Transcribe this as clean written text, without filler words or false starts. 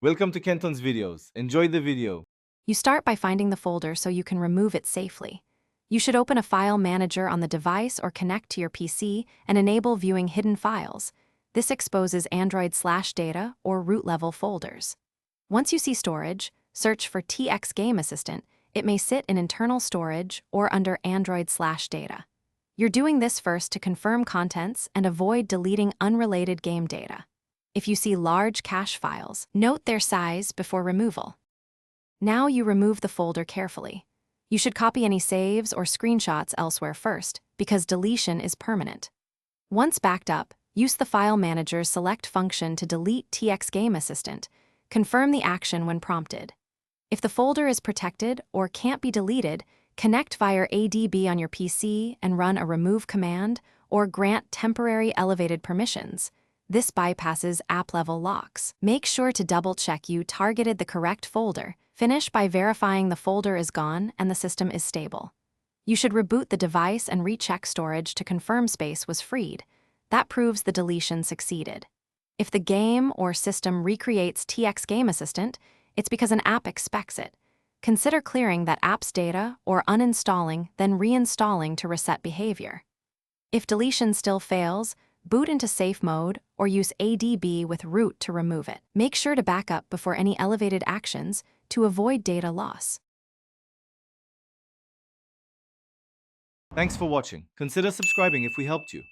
Welcome to Kenton's videos. Enjoy the video. You start by finding the folder so you can remove it safely. You should open a file manager on the device or connect to your PC and enable viewing hidden files. This exposes Android/data or root-level folders. Once you see storage, search for Txgameassistant. It may sit in internal storage or under Android/data. You're doing this first to confirm contents and avoid deleting unrelated game data. If you see large cache files, note their size before removal. Now you remove the folder carefully. You should copy any saves or screenshots elsewhere first, because deletion is permanent. Once backed up, use the File Manager's Select function to delete Txgameassistant. Confirm the action when prompted. If the folder is protected or can't be deleted, connect via ADB on your PC and run a remove command or grant temporary elevated permissions. This bypasses app-level locks. Make sure to double-check you targeted the correct folder. Finish by verifying the folder is gone and the system is stable. You should reboot the device and recheck storage to confirm space was freed. That proves the deletion succeeded. If the game or system recreates Txgameassistant, it's because an app expects it. Consider clearing that app's data or uninstalling, then reinstalling to reset behavior. If deletion still fails, boot into safe mode or use ADB with root to remove it. Make sure to back up before any elevated actions to avoid data loss. Thanks for watching. Consider subscribing if we helped you.